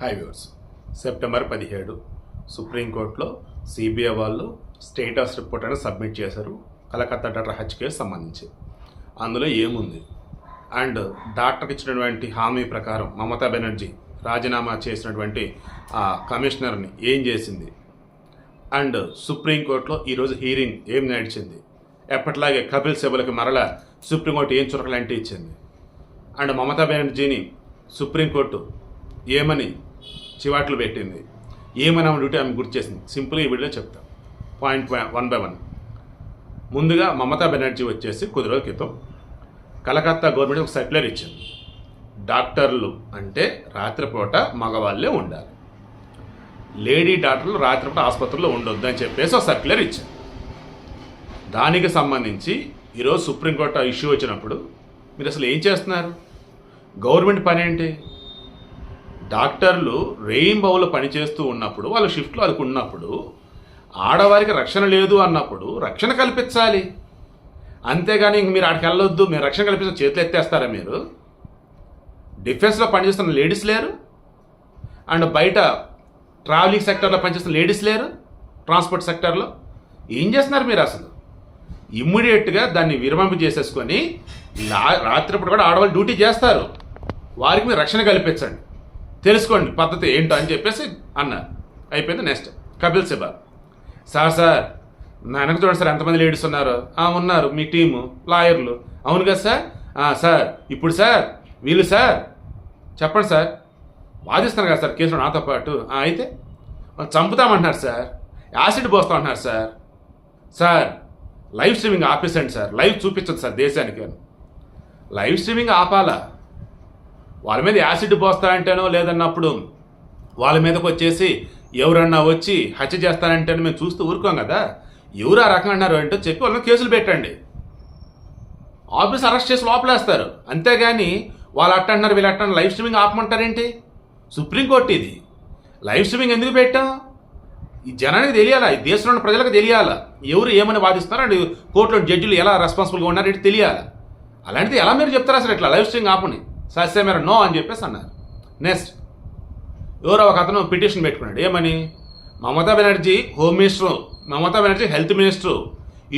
High viewers, September 17 సుప్రీంకోర్టులో CBI వాళ్ళు status report అనేది సబ్మిట్ చేశారు కలకత్తా డాక్టర్ హత్య కేసు సంబంధించి. అందులో ఏముంది అండ్ డాక్టర్కి ఇచ్చినటువంటి హామీ ప్రకారం మమతా బెనర్జీ రాజీనామా చేసినటువంటి కమిషనర్ని ఏం చేసింది అండ్ సుప్రీంకోర్టులో ఈరోజు హీరింగ్ ఏం నడిచింది, ఎప్పటిలాగే కపిల్ సిబల్కి మరలా సుప్రీంకోర్టు ఏం చురకలంటే ఇచ్చింది అండ్ మమతా బెనర్జీని సుప్రీంకోర్టు ఏమని చివాట్లు పెట్టింది, ఏమని ఆమె డ్యూటీ ఆమె గుర్తు చేసింది. సింపుల్గా ఈ వీడియోలో చెప్తాం పాయింట్ 1 by 1. ముందుగా మమతా బెనర్జీ వచ్చేసి కొద్ది రోజుల క్రితం కలకత్తా గవర్నమెంట్ ఒక సర్క్యులర్ ఇచ్చింది. డాక్టర్లు అంటే రాత్రిపూట మగవాళ్ళే ఉండాలి, లేడీ డాక్టర్లు రాత్రిపూట ఆసుపత్రిలో ఉండొద్దు అని చెప్పేసి ఒక సర్క్యులర్ ఇచ్చింది. దానికి సంబంధించి ఈరోజు సుప్రీంకోర్టు ఇష్యూ వచ్చినప్పుడు మీరు అసలు ఏం చేస్తున్నారు? గవర్నమెంట్ పని ఏంటి? డాక్టర్లు రెయిన్బోలో పనిచేస్తూ ఉన్నప్పుడు వాళ్ళ షిఫ్ట్లో వాళ్ళకు ఉన్నప్పుడు ఆడవారికి రక్షణ లేదు అన్నప్పుడు రక్షణ కల్పించాలి. అంతేగాని ఇంక మీరు ఆడికి వెళ్ళొద్దు, మీరు రక్షణ కల్పించిన చేతులు ఎత్తేస్తారా? మీరు డిఫెన్స్లో పనిచేస్తున్న లేడీస్ లేరు అండ్ బయట ట్రావెలింగ్ సెక్టర్లో పనిచేస్తున్న లేడీస్ లేరు, ట్రాన్స్పోర్ట్ సెక్టర్లో ఏం చేస్తున్నారు మీరు? అసలు ఇమ్మీడియట్గా దాన్ని విరమింపు చేసేసుకొని రాత్రిపూట కూడా ఆడవాళ్ళు డ్యూటీ చేస్తారు, వారికి మీరు రక్షణ కల్పించండి, తెలుసుకోండి పద్ధతి ఏంటో అని చెప్పేసి అన్నారు. అయిపోయింది. నెక్స్ట్ కపిల్ సిబల్ సార్ నా వెనక చూడండి సార్ ఎంతమంది లేడీస్ ఉన్నారు. ఉన్నారు మీ టీము లాయర్లు. అవును కదా సార్. సార్ ఇప్పుడు సార్ వీళ్ళు సార్ చెప్పండి సార్, వాదిస్తున్నారు కదా సార్ కేసులో నాతో పాటు. అయితే వాళ్ళు చంపుతామంటున్నారు సార్, యాసిడ్ పోస్తామంటున్నారు సార్. సార్ లైవ్ స్ట్రీమింగ్ ఆపేసండి సార్, లైవ్ చూపించండి సార్ దేశానికి. లైవ్ స్ట్రీమింగ్ ఆపాలా? వాళ్ళ మీద యాసిడ్ పోస్తానంటేనో లేదన్నప్పుడు వాళ్ళ మీదకి వచ్చేసి ఎవరన్నా వచ్చి హత్య చేస్తానంటేనో మేము చూస్తూ ఊరుకోం కదా. ఎవరు ఆ రకంగా అన్నారు అంటే చెప్పి వాళ్ళని కేసులు పెట్టండి, ఆఫీస్ అరెస్ట్ చేసి లోపలేస్తారు. అంతేగాని వాళ్ళు అట్టంటున్నారు వీళ్ళు అట్టన్నారు లైవ్ స్ట్రీమింగ్ ఆపమంటారేంటి? సుప్రీంకోర్టు ఇది. లైవ్ స్ట్రీమింగ్ ఎందుకు పెట్టాం? ఈ జనానికి తెలియాలా, ఈ దేశంలో ఉన్న ప్రజలకు తెలియాలా ఎవరు ఏమని వాదిస్తున్నారు అండ్ కోర్టులో జడ్జిలు ఎలా రెస్పాన్సిబుల్గా ఉన్నారు ఇది తెలియాలి. అలాంటిది ఎలా మీరు చెప్తారా అసలు ఇట్లా లైవ్ స్ట్రీమింగ్ ఆపని? సస్య మేర నో అని చెప్పేసి అన్నారు. నెక్స్ట్ ఎవరో ఒక అతను పిటిషన్ పెట్టుకున్నాడు. ఏమని? Mamata Banerjee home minister, Mamata Banerjee health minister,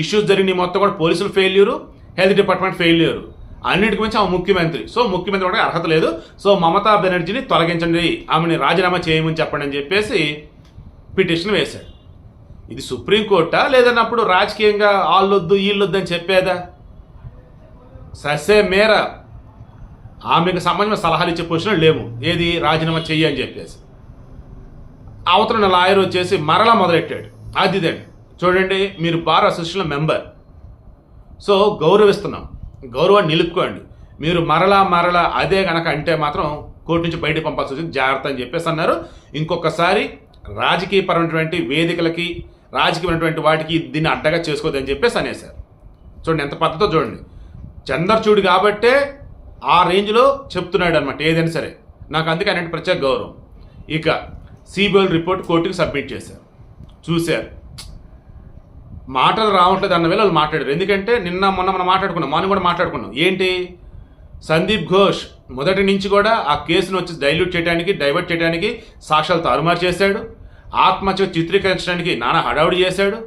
issues జరిగిన మొత్తం కూడా పోలీసులు ఫెయిల్యూరు, హెల్త్ డిపార్ట్మెంట్ ఫెయిల్యూరు, అన్నిటికి మించి ఆమె ముఖ్యమంత్రి. సో ముఖ్యమంత్రి కూడా అర్హత లేదు. సో మమతా బెనర్జీని తొలగించండి, ఆమెని రాజీనామా చేయమని చెప్పండి అని చెప్పేసి పిటిషన్ వేశాడు. ఇది సుప్రీంకోర్టా లేదన్నప్పుడు రాజకీయంగా వాళ్ళొద్దు వీళ్ళొద్దు అని చెప్పేదా? ససే మేర ఆమెకు సంబంధించిన సలహాలు ఇచ్చే పొజిషన్ లేము. ఏది? రాజీనామా చెయ్యి అని చెప్పేసి. అవతల లాయర్ వచ్చేసి మరలా మొదలెట్టాడు. అదిదండి చూడండి, మీరు బార్ అసోసియేషన్లో మెంబర్, సో గౌరవిస్తున్నాం, గౌరవాన్ని నిలుపుకోండి. మీరు మరలా అదే కనుక అంటే మాత్రం కోర్టు నుంచి బయటకు పంపాల్సి వచ్చింది, జాగ్రత్త అని చెప్పేసి అన్నారు. ఇంకొకసారి రాజకీయపరమైనటువంటి వేదికలకి రాజకీయమైనటువంటి వాటికి దీన్ని అడ్డగా చేసుకోవద్దని చెప్పేసి అనేసారు. చూడండి ఎంత పద్ధతితో చూడండి. చంద్రచూడు కాబట్టే ఆ రేంజ్లో చెప్తున్నాడు అనమాట ఏదైనా సరే. నాకు అందుకే అన్నింటి ప్రత్యేక గౌరవం. ఇక సిబిఐ రిపోర్ట్ కోర్టుకి సబ్మిట్ చేశారు. చూశారు మాటలు రావట్లేదు అన్న వేళ వాళ్ళు మాట్లాడారు. ఎందుకంటే మొన్న మనం మాట్లాడుకున్నాం, మనం కూడా మాట్లాడుకున్నాం. ఏంటి? సందీప్ ఘోష్ మొదటి నుంచి కూడా ఆ కేసును వచ్చి డైవర్ట్ చేయడానికి సాక్ష్యాలు తారుమారు చేశాడు, ఆత్మహత్య చిత్రీకరించడానికి నానా హడావుడి చేశాడు.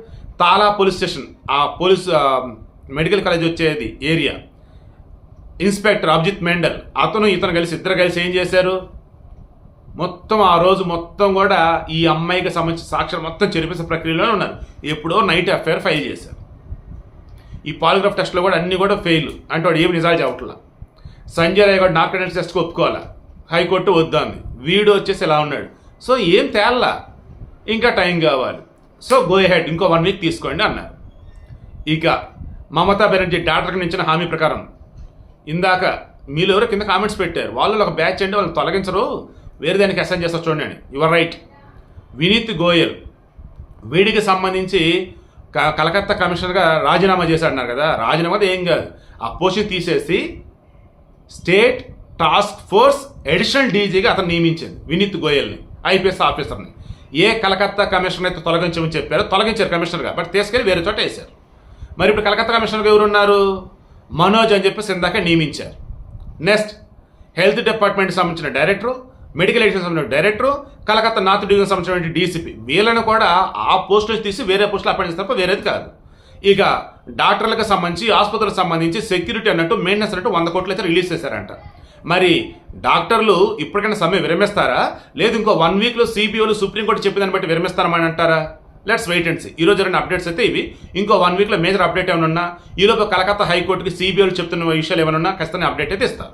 తాలా పోలీస్ స్టేషన్, ఆ పోలీస్ మెడికల్ కాలేజ్ వచ్చేది ఏరియా ఇన్స్పెక్టర్ అభిజిత్ మెండల్, ఇతను ఇద్దరు కలిసి ఏం చేశారు? మొత్తం ఆ రోజు మొత్తం కూడా ఈ అమ్మాయికి సంబంధించిన సాక్ష్యాలు మొత్తం చెరిపేసే ప్రక్రియలోనే ఉన్నారు. ఎప్పుడో నైట్ ఎఫ్ఐఆర్ ఫైల్ చేశారు. ఈ పాలిగ్రాఫ్ టెస్ట్లో కూడా అన్నీ కూడా ఫెయిల్ అంటే వాడు ఏమి నిజాలు చెప్పట్లా. సంజయ్ రాయ్ కూడా నార్కోటిక్స్ టెస్ట్కి ఒప్పుకోవాలా, హైకోర్టు వద్దాంది. వీడు వచ్చేసి ఇలా ఉన్నాడు. సో ఏం తేల్లా, ఇంకా టైం కావాలి. సో గో హెడ్ ఇంకో 1 week తీసుకోండి అన్నారు. ఇక మమతా బెనర్జీ డాక్టర్కి ఇచ్చిన హామీ ప్రకారం ఇందాక మీలో ఎవరో కింద కామెంట్స్ పెట్టారు, వాళ్ళు ఒక బ్యాచ్ అండి వాళ్ళు తొలగించరు, వేరే దానికి అసైన్ చేస్తారు చూడండి. Your right. వినీత్ గోయల్ వీడికి సంబంధించి కలకత్తా కమిషనర్గా రాజీనామా చేశాడన్నారు కదా. రాజీనామా ఏం కాదు, ఆ పోస్ట్ని తీసేసి స్టేట్ టాస్క్ ఫోర్స్ అడిషనల్ డీజీగా అతను నియమించింది వినీత్ గోయల్ని, ఐపీఎస్ ఆఫీసర్ని. ఏ కలకత్తా కమిషనర్ అయితే తొలగించమని చెప్పారో తొలగించారు కమిషనర్గా, బట్ తీసుకెళ్ళి వేరే చోట వేశారు. మరి ఇప్పుడు కలకత్తా కమిషనర్గా ఎవరున్నారు? మనోజ్ అని చెప్పేసి ఇందాక నియమించారు. నెక్స్ట్ హెల్త్ డిపార్ట్మెంట్కి సంబంధించిన డైరెక్టరు మెడికల్ ఎడ్యుకేషన్ సంబంధించిన డైరెక్టర్, కలకత్తా నార్త్ డివిజన్ సంబంధించిన డీసీపీ, వీళ్ళని కూడా ఆ పోస్టులు తీసి వేరే పోస్టులు అపాయింట్ చేస్తారు తప్ప వేరేది కాదు. ఇక డాక్టర్లకు సంబంధించి, ఆసుపత్రులకు సంబంధించి సెక్యూరిటీ అన్నట్టు, మెయింటెనెన్స్ అన్నట్టు 100 కోట్లు అయితే రిలీజ్ చేశారంట. మరి డాక్టర్లు ఇప్పటికైనా సమ్మె విరమిస్తారా, లేదు ఇంకో 1 వీక్లో సిబిఓలు సుప్రీంకోర్టు చెప్పిన బట్టి విరమిస్తారని అంటారా? Let's wait and see. ఈ రోజు జరిగిన అప్డేట్స్ అయితే ఇవి. ఇంకో 1 వీక్లో మేజర్ అప్డేట్ ఏమైనా ఉన్నా, ఈలోపు కలకత్తా హైకోర్టుకి సిబిఓలు చెప్తున్న విషయాలు ఏమైనా ఉన్నా ఖచ్చితంగా అప్డేట్ అయితే ఇస్తారు.